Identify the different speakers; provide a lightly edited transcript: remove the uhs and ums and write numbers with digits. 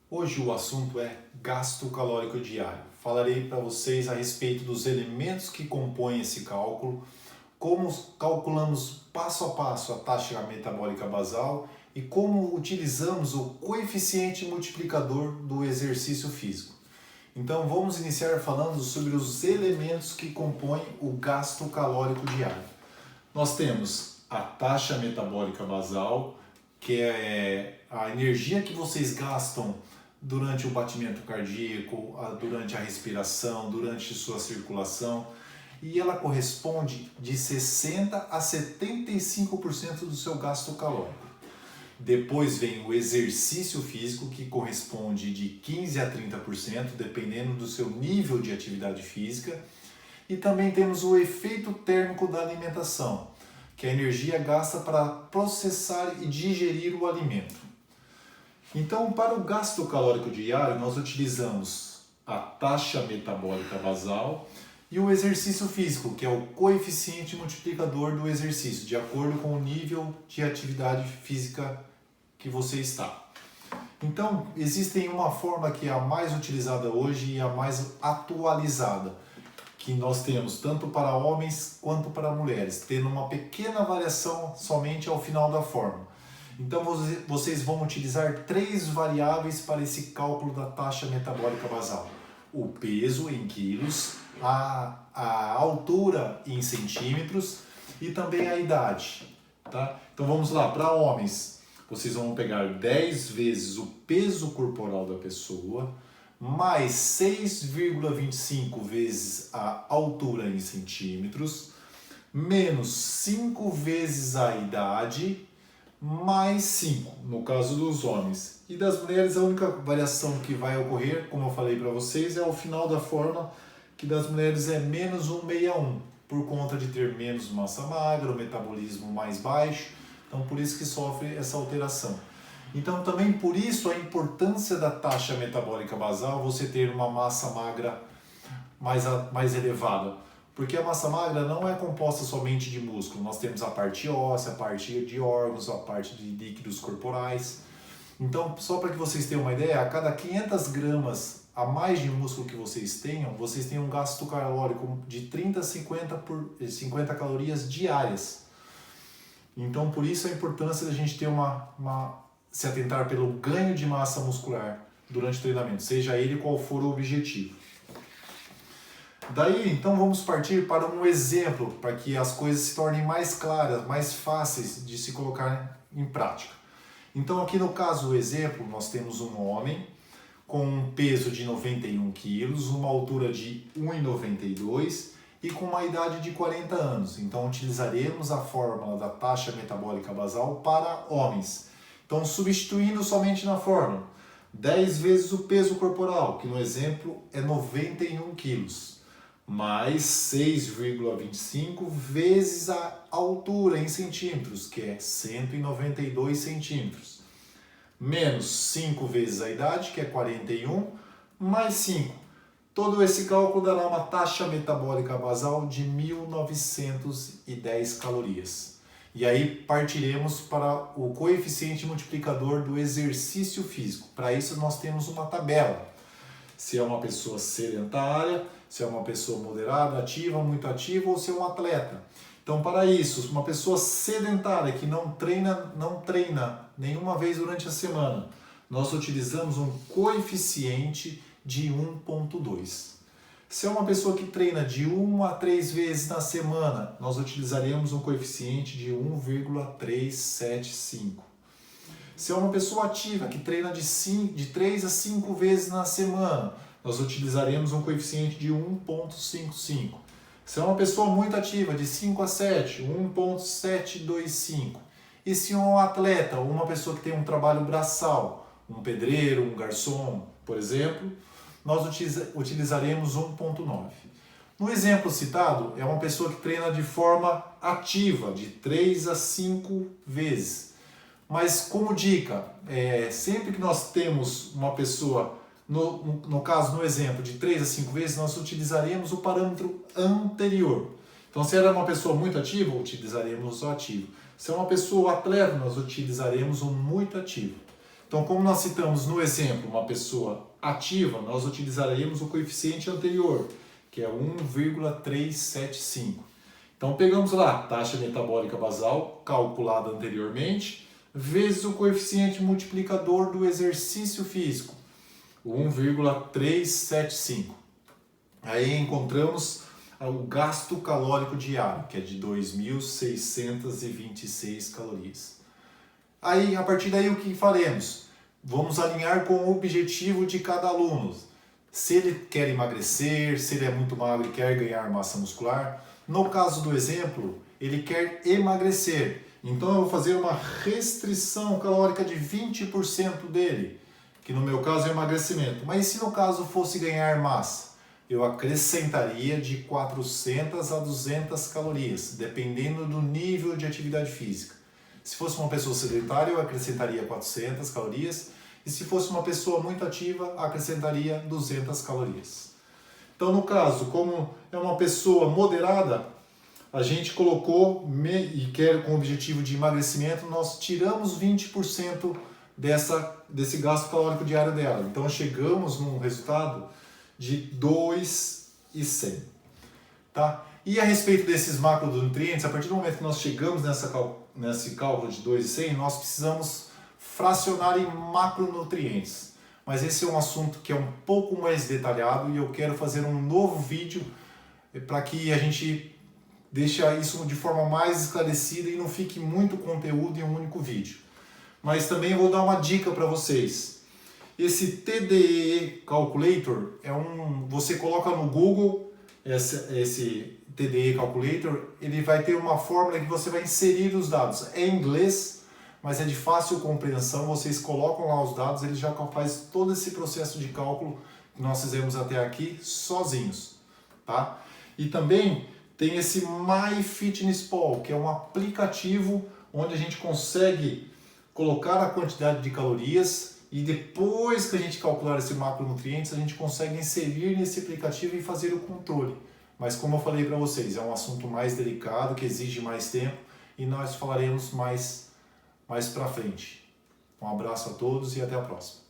Speaker 1: Hoje o assunto é gasto calórico diário. Falarei para vocês a respeito dos elementos que compõem esse cálculo, como calculamos passo a passo a taxa metabólica basal e como utilizamos o coeficiente multiplicador do exercício físico. Então vamos iniciar falando sobre os elementos que compõem o gasto calórico diário. Nós temos a taxa metabólica basal, que é a energia que vocês gastam durante o batimento cardíaco, durante a respiração, durante sua circulação, e ela corresponde de 60 a 75% do seu gasto calórico. Depois vem o exercício físico, que corresponde de 15 a 30%, dependendo do seu nível de atividade física. E também temos o efeito térmico da alimentação, que é a energia gasta para processar e digerir o alimento. Então, para o gasto calórico diário, nós utilizamos a taxa metabólica basal e o exercício físico, que é o coeficiente multiplicador do exercício, de acordo com o nível de atividade física que você está. Então, existe uma forma que é a mais utilizada hoje e a mais atualizada, que nós temos tanto para homens quanto para mulheres, tendo uma pequena variação somente ao final da fórmula. Então vocês vão utilizar três variáveis para esse cálculo da taxa metabólica basal: o peso em quilos, a altura em centímetros e também a idade. Tá? Então vamos lá, para homens, vocês vão pegar 10 vezes o peso corporal da pessoa, mais 6,25 vezes a altura em centímetros, menos 5 vezes a idade, mais 5, no caso dos homens. E das mulheres, a única variação que vai ocorrer, como eu falei para vocês, é ao final da fórmula, que das mulheres é menos 161, por conta de ter menos massa magra, o metabolismo mais baixo, então por isso que sofre essa alteração. Então também por isso a importância da taxa metabólica basal, você ter uma massa magra mais elevada. Porque a massa magra não é composta somente de músculo, nós temos a parte óssea, a parte de órgãos, a parte de líquidos corporais. Então, só para que vocês tenham uma ideia, a cada 500 gramas a mais de músculo que vocês têm um gasto calórico de 30 a 50 calorias diárias. Então, por isso a importância da gente ter se atentar pelo ganho de massa muscular durante o treinamento, seja ele qual for o objetivo. Daí, então, vamos partir para um exemplo, para que as coisas se tornem mais claras, mais fáceis de se colocar em prática. Então, aqui no caso, o exemplo, nós temos um homem com um peso de 91 quilos, uma altura de 1,92 e com uma idade de 40 anos. Então, utilizaremos a fórmula da taxa metabólica basal para homens. Então, substituindo somente na fórmula, 10 vezes o peso corporal, que no exemplo é 91 quilos. Mais 6,25 vezes a altura em centímetros, que é 192 centímetros. Menos 5 vezes a idade, que é 41, mais 5. Todo esse cálculo dará uma taxa metabólica basal de 1.910 calorias. E aí partiremos para o coeficiente multiplicador do exercício físico. Para isso nós temos uma tabela. Se é uma pessoa sedentária, se é uma pessoa moderada, ativa, muito ativa, ou se é um atleta. Então, para isso, uma pessoa sedentária que não treina nenhuma vez durante a semana, nós utilizamos um coeficiente de 1,2. Se é uma pessoa que treina de 1 a 3 vezes na semana, nós utilizaremos um coeficiente de 1,375. Se é uma pessoa ativa que treina de 3 a 5 vezes na semana, nós utilizaremos um coeficiente de 1,55. Se é uma pessoa muito ativa, de 5 a 7, 1,725. E se é um atleta, ou uma pessoa que tem um trabalho braçal, um pedreiro, um garçom, por exemplo, nós utilizaremos 1,9. No exemplo citado, é uma pessoa que treina de forma ativa, de 3 a 5 vezes. Mas como dica, sempre que nós temos uma pessoa, no caso, no exemplo, de 3 a 5 vezes, nós utilizaremos o parâmetro anterior. Então, se ela é uma pessoa muito ativa, utilizaremos o ativo. Se é uma pessoa atleta, nós utilizaremos o muito ativo. Então, como nós citamos no exemplo uma pessoa ativa, nós utilizaremos o coeficiente anterior, que é 1,375. Então, pegamos lá, taxa metabólica basal, calculada anteriormente, vezes o coeficiente multiplicador do exercício físico, 1,375. Aí encontramos o gasto calórico diário, que é de 2.626 calorias. Aí, a partir daí, o que faremos? Vamos alinhar com o objetivo de cada aluno. Se ele quer emagrecer, se ele é muito magro e quer ganhar massa muscular. No caso do exemplo, ele quer emagrecer. Então, eu vou fazer uma restrição calórica de 20% dele, que no meu caso é emagrecimento. Mas se no caso fosse ganhar massa, eu acrescentaria de 400 a 200 calorias, dependendo do nível de atividade física. Se fosse uma pessoa sedentária, eu acrescentaria 400 calorias, e se fosse uma pessoa muito ativa, acrescentaria 200 calorias. Então, no caso, como é uma pessoa moderada, a gente colocou, e quer com o objetivo de emagrecimento, nós tiramos 20% desse gasto calórico diário dela. Então, chegamos num resultado de 2.100, tá? E a respeito desses macronutrientes, a partir do momento que nós chegamos nesse cálculo de 2.100, nós precisamos fracionar em macronutrientes. Mas esse é um assunto que é um pouco mais detalhado e eu quero fazer um novo vídeo para que a gente deixe isso de forma mais esclarecida e não fique muito conteúdo em um único vídeo. Mas também vou dar uma dica para vocês. Esse TDE Calculator você coloca no Google esse TDE Calculator, ele vai ter uma fórmula que você vai inserir os dados. É em inglês, mas é de fácil compreensão. Vocês colocam lá os dados, ele já faz todo esse processo de cálculo que nós fizemos até aqui sozinhos, tá? E também tem esse MyFitnessPal, que é um aplicativo onde a gente consegue colocar a quantidade de calorias e depois que a gente calcular esse macronutrientes, a gente consegue inserir nesse aplicativo e fazer o controle. Mas como eu falei para vocês, é um assunto mais delicado, que exige mais tempo e nós falaremos mais para frente. Um abraço a todos e até a próxima.